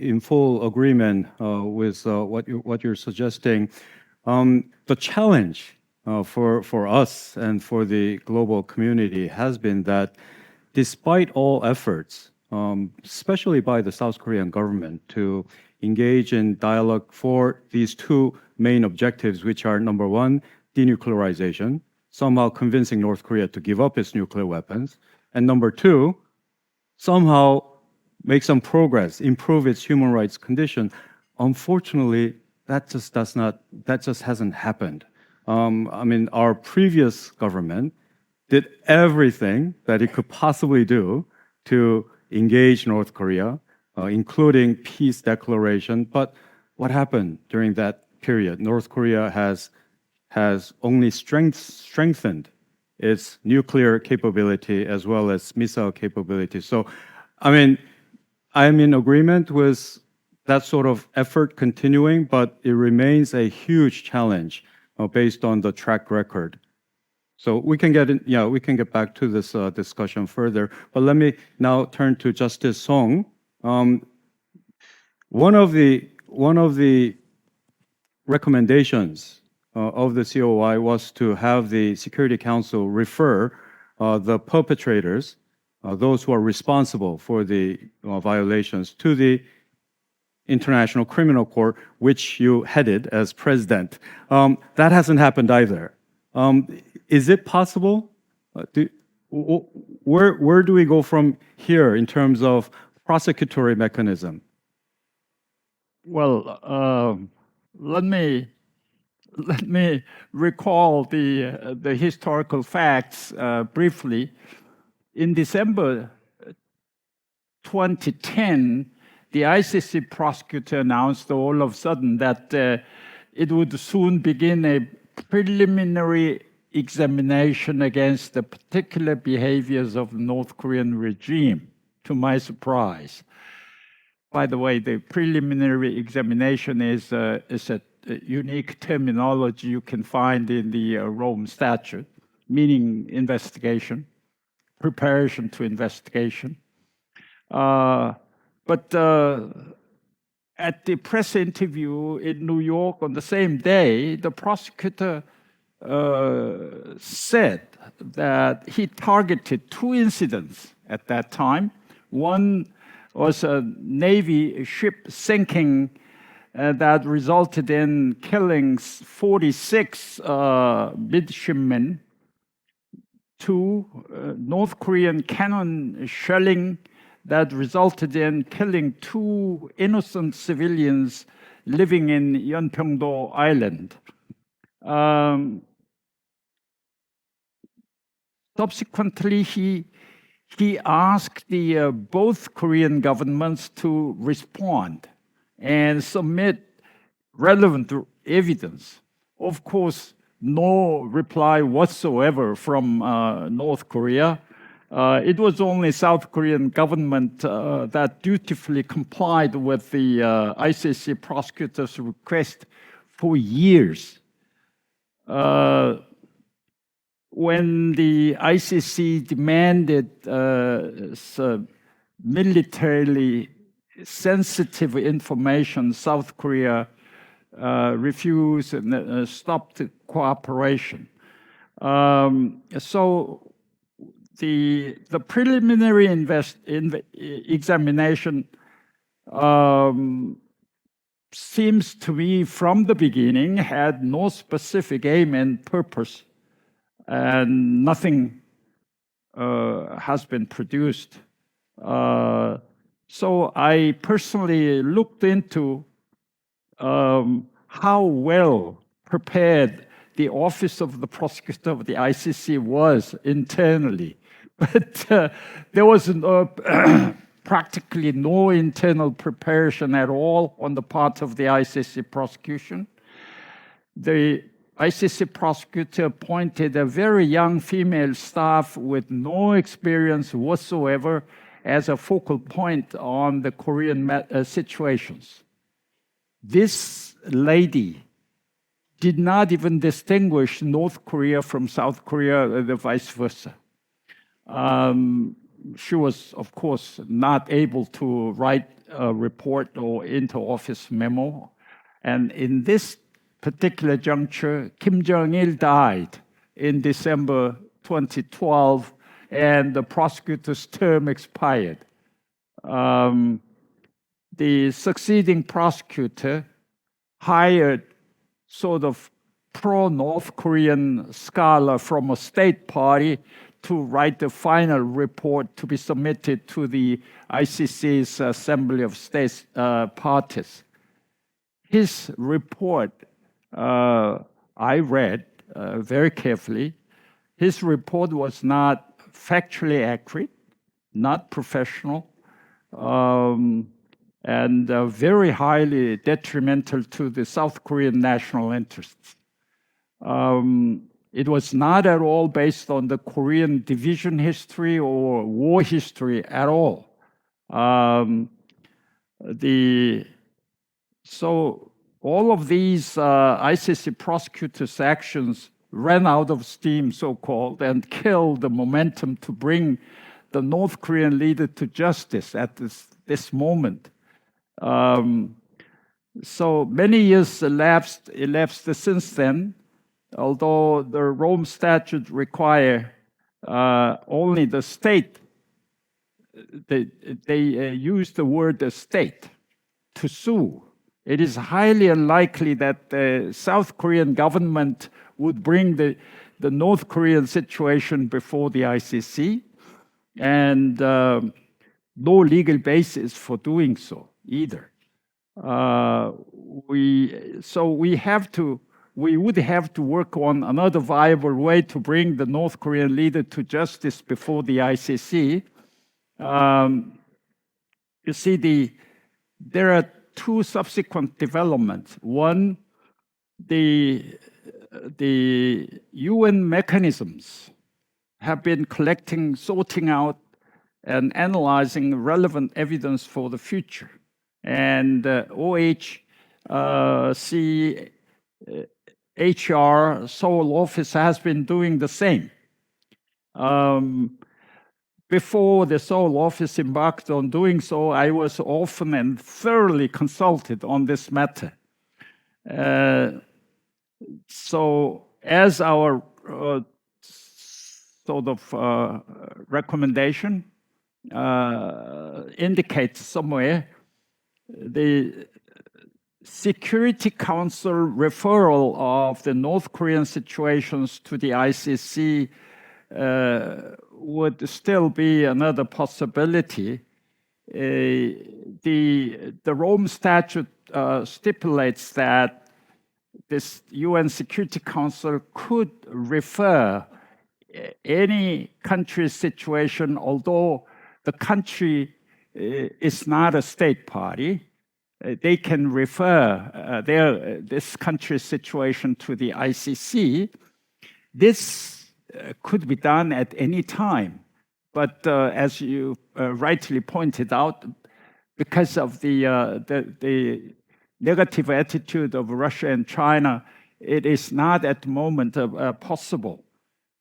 in full agreement with what you're suggesting. The challenge for us and for the global community has been that despite all efforts, especially by the South Korean government to engage in dialogue for these two main objectives, which are number one, denuclearization, somehow convincing North Korea to give up its nuclear weapons, and number two, somehow make some progress, improve its human rights condition. Unfortunately, that just hasn't happened. I mean, our previous government did everything that it could possibly do to engage North Korea, including peace declaration. But what happened during that period? North Korea has only strengthened its nuclear capability as well as missile capability. So, I mean, I'm in agreement with that sort of effort continuing, but it remains a huge challenge based on the track record. So we can get back to this discussion further. But let me now turn to Justice Song. One of the recommendations of the COI was to have the Security Council refer the perpetrators, those who are responsible for the violations, to the International Criminal Court, which you headed as president. That hasn't happened either. Is it possible? Where do we go from here in terms of prosecutory mechanism? Well, let me recall the historical facts briefly. In December 2010, the ICC prosecutor announced all of a sudden that it would soon begin a preliminary examination against the particular behaviors of the North Korean regime, to my surprise. By the way, the preliminary examination is a unique terminology you can find in the Rome Statute, meaning investigation, preparation to investigation. But at the press interview in New York on the same day, the prosecutor said that he targeted two incidents at that time. One was a Navy ship sinking that resulted in killing 46 midshipmen. Two, North Korean cannon shelling that resulted in killing 2 innocent civilians living in Yeonpyeongdo Island. Subsequently, he asked the both Korean governments to respond and submit relevant evidence. Of course, no reply whatsoever from North Korea. It was only South Korean government that dutifully complied with the ICC prosecutor's request for years. When the ICC demanded militarily sensitive information, South Korea refused and stopped cooperation. So the preliminary examination seems to me from the beginning had no specific aim and purpose, and nothing has been produced. So I personally looked into how well prepared the Office of the Prosecutor of the ICC was internally. But there was practically no internal preparation at all on the part of the ICC prosecution. The ICC prosecutor appointed a very young female staff with no experience whatsoever as a focal point on the Korean situations. This lady did not even distinguish North Korea from South Korea, the vice versa. She was, of course, not able to write report or inter-office memo. And in this particular juncture, Kim Jong-il died in December 2012, and the prosecutor's term expired. The succeeding prosecutor hired sort of pro-North Korean scholar from a state party to write the final report to be submitted to the ICC's Assembly of States parties. His report, I read very carefully. His report was not factually accurate, not professional, and very highly detrimental to the South Korean national interests. It was not at all based on the Korean division history or war history at all. So all of these ICC prosecutors' actions ran out of steam, so-called, and killed the momentum to bring the North Korean leader to justice at this moment. So many years elapsed since then, although the Rome Statute require only the state, they use the word the state to sue. It is highly unlikely that the South Korean government would bring the North Korean situation before the ICC, and no legal basis for doing so either. We would have to work on another viable way to bring the North Korean leader to justice before the ICC. You see, there are two subsequent developments. One, the UN mechanisms have been collecting, sorting out, and analyzing relevant evidence for the future. And OHCHR Seoul office has been doing the same. Before the Seoul office embarked on doing so, I was often and thoroughly consulted on this matter. So as our recommendation indicates somewhere, the Security Council referral of the North Korean situations to the ICC would still be another possibility. The Rome Statute stipulates that this UN Security Council could refer any country's situation, although the country is not a state party. They can refer this country's situation to the ICC. This could be done at any time, but as you rightly pointed out, because of the negative attitude of Russia and China, it is not at the moment possible.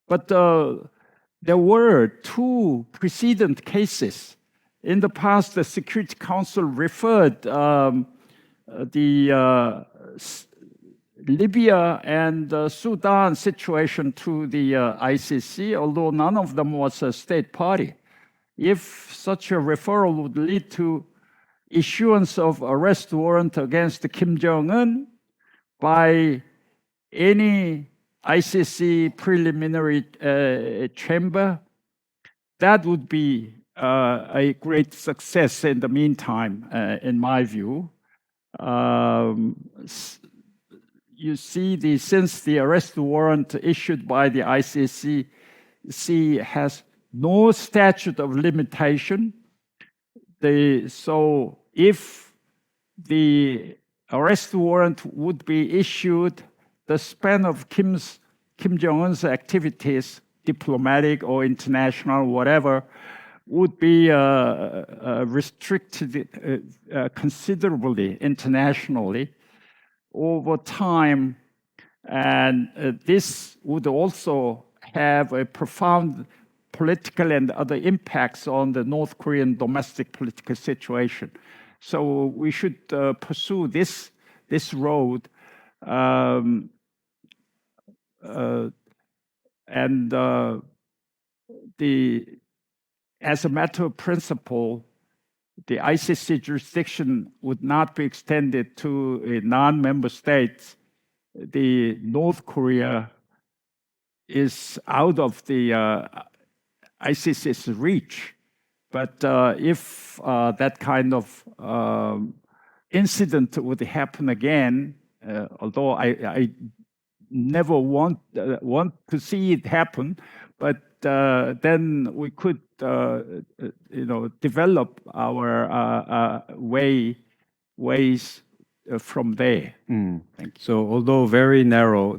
But there were two precedent cases. In the past, the Security Council referred the Libya and Sudan situation to the ICC, although none of them was a state party. If such a referral would lead to issuance of arrest warrant against Kim Jong-un by any ICC preliminary chamber, that would be a great success in the meantime, in my view. You see, since the arrest warrant issued by the ICC has no statute of limitation, so if the arrest warrant would be issued, the span of Kim Jong-un's activities, diplomatic or international, whatever, would be restricted considerably internationally over time. And this would also have a profound political and other impacts on the North Korean domestic political situation. So we should pursue this road, and as a matter of principle, the ICC jurisdiction would not be extended to a non-member state. The North Korea is out of the ICC's reach. But if that kind of incident would happen again, although I never want to see it happen, but then we could develop our ways from there. So although very narrow,